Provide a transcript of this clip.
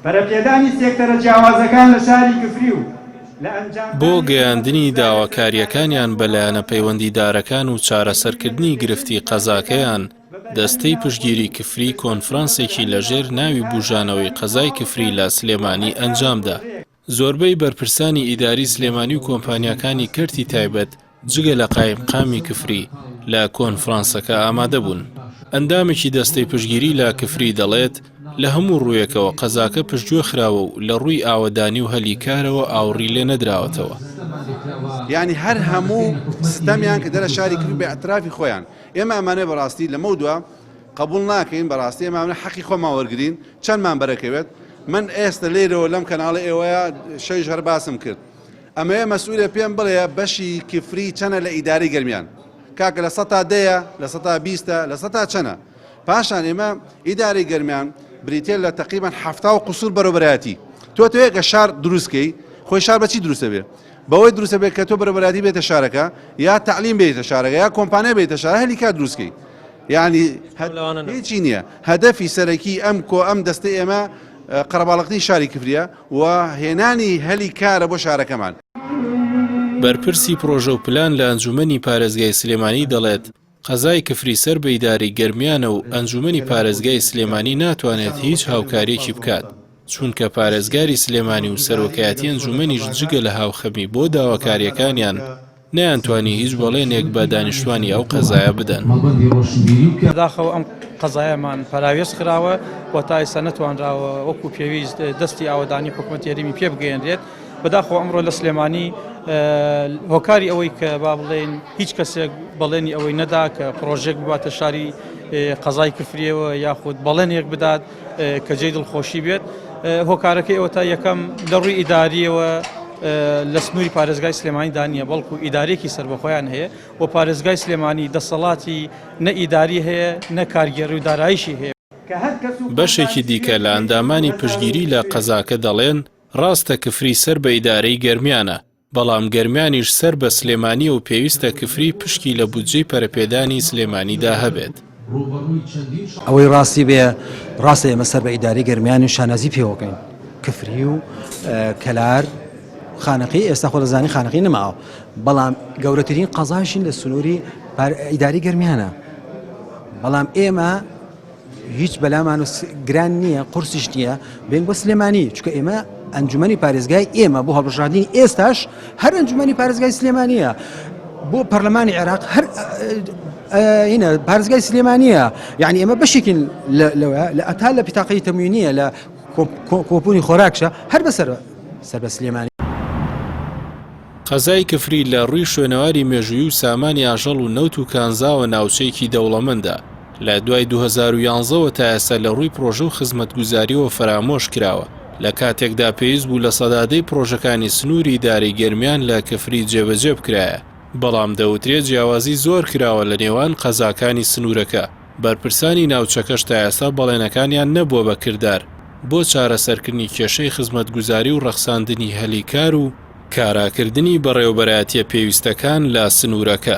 بەرەپێدانی سێکتەرە جیاوازەکان لە شاری کفری و بۆ گەیاندنی داواکاریەکانیان بەلایەنە پەیوەندیدارەکان و چارەسەرکردنی گرفتی قەزاکەیان دەستەی پشتگیری کفری کۆنفرانسێکی لەژێر ناوی بوژانەوەی قەزای کفری لە سلێمانی ئەنجامدا. زۆربەی بەرپرسانی ئیداری سلێمانی و کۆمپانیاکانی کەرتی تایبەت جگە لە قایمقامی کفری لە کۆنفرانسەکە ئامادە بوون. ئەندامێکی دەستەی پشتگیری لە کفری دەڵێت لە هەموو ڕوویەکەوە قەزاکە پشتگوێ خراوە و لە ڕووی ئاوەدانی و هەلیکارەوە ئاوڕی لێ نەدراوەتەوە. یعنی هەر هەموو ستەمیان کە دەرە شاری کرد بە ئەترافی خۆیان. ئێمە ئەمانە بەڕاستی لەمە دووە قبول ناکەین بەڕاستی ئێمە حەقی خۆمان وەرگرین چەندمان بەرەکەوێت. من ئێستا لێرەوە لەم کەناڵە ئێوەیە شەیش هەر باسم کرد. ئەمەیە مەسئولە پێم بڵێ بەشی کفری چەنە لە ئیداری گەرمیان. کاکە لە 110 لە 120 لە 100 چەنە. پاشان ئێمە ئیداری گەرمیان بریتێ لە تقریبان 70 قوسور بەرەبەرایەتی. تۆ شار دروستکەی خۆی شار بەچی دروستە بێ؟ بەوەی دروستە بێت کە تۆ بەرەبەراتی بێتە شارەکە یا تعلیم بێتە شارەکە یا کۆمپانیا بێتە شارە هەلیکار دروستکەی. یعنی هیچی نییە. هەدەفی سەرەکی ئەم دەستەی ئێمە قەرەباڵغتنی شاری کفریە و هێنانی هەلیکارە بۆ شارەکەمان. بەرپرسی پرۆژە و پلان لە ئەنجومەنی پارێزگای سلێمانی دەڵێت قەزای کفری سەر بە ئیداری گەرمیانە و ئەنجومەنی پارێزگای سلێمانی ناتوانێت هیچ هاوکاریەکی بکات چونکە پارێزگاری سلێمانی و سەرۆکایەتی ئەنجومەنیش جگە لە هاوخەمی بۆ داواکاریەکانیان نەیانتوانی هیچ بەڵێنێک بە دانیشتوانی ئەو قەزایە بدەن. داخەوە ئەم قەزایەمان پاراوێز خراوە و تا ئێستا نەتوانراوە وەکو پێویست دەستی ئاوەدانی حکوومەت یاریمی پێ بگەێنرێت. بەداخەوە ئەمڕۆ لە سلێمانی هۆکاری ئەوەی کە با بڵێن هیچ کەسێک بەڵێنی ئەوەی نەدا کە پرۆژێک بباتە شاری قەزای کفریەوە یاخود بەڵێنێک بدات کە جێی دڵخۆشی بێت. هۆکارەکەی ئەوە تا یەکەم لە ڕووی ئیداریەوە لە سنووری پارێزگای سلێمانی دانیە بەڵکو ئیدارێکی سەربەخۆیان هەیە و پارێزگای سلێمانی دەسەڵاتی نە ئیداری هەیە نە کارگێڕی و دارایشی هەیە. بەشێکی دیکە لە ئەندامانی پشتگیری لە قەزاکە دەڵێن ڕاستە کفری سەر بە ئیدارەی گەرمیانە بەڵام گەرمیانیش سەر بە سلێمانی و پێویستە کفری پشکی لە بودجەی پەرەپێدانی سلێمانیدا هەبێت. ئەوەی ڕاستی بێ ڕاستە ئێمە سەر بە ئیداری گەرمیانی شانازی پێوەکەین کفری و کەلار خانەقی ئێستا خۆ دەزانی خانەقی نەماوە بەڵام گەورەترین قەزاشین لە سنووری ئیداری گەرمیانە بەڵام ئێمە هیچ بەلامان گران نییە قورسیش نییە بێن بۆ سلێمانی چکە ئێمە ئەنجومەنی پارێزگای ئێمە بۆ هەڵبژاردننی ئێستاش هەر ئەنجومەنی پارێزگای سلێمانیە بۆ پەرلەمانی عێراق هەر هنا پارێزگای سلێمانیە یعنی ئێمە بەشێکین لە ئەتا لە پیتاقی تەموینیە لە کۆپوونی خۆراکشە هەر سەر بە سلێمانی. قەزای کفری لە ڕووی شوێنەواری مێژووی و سامانی ئاژەڵ و نەوت و کانزاوە ناوچەیەکی دەوڵەمەندە لە دوای 2011ەوە تا ئێستا لە ڕووی پرۆژە و خزمەتگوزاریەوە فرامۆش کراوە لە کاتێکدا پێویست بوو لە سەدادەی پرۆژەکانی سنووری ئیدارەی گەرمیان لە کفری جێبەجێ بکرایە بەڵام دەوترێت جیاوازی زۆر کراوە لە نێوان قەزاکانی سنوورەکە. بەرپرسانی ناوچەکەش تا ئێستا بەڵێنەکانیان نەبووە بەکردار بۆ چارەسەرکردنی کێشەی خزمەتگوزاری و ڕەخساندنی هەلیکار و کاراکردنی بەڕێوەبەرایەتیە پێویستەکان لە سنوورەکە.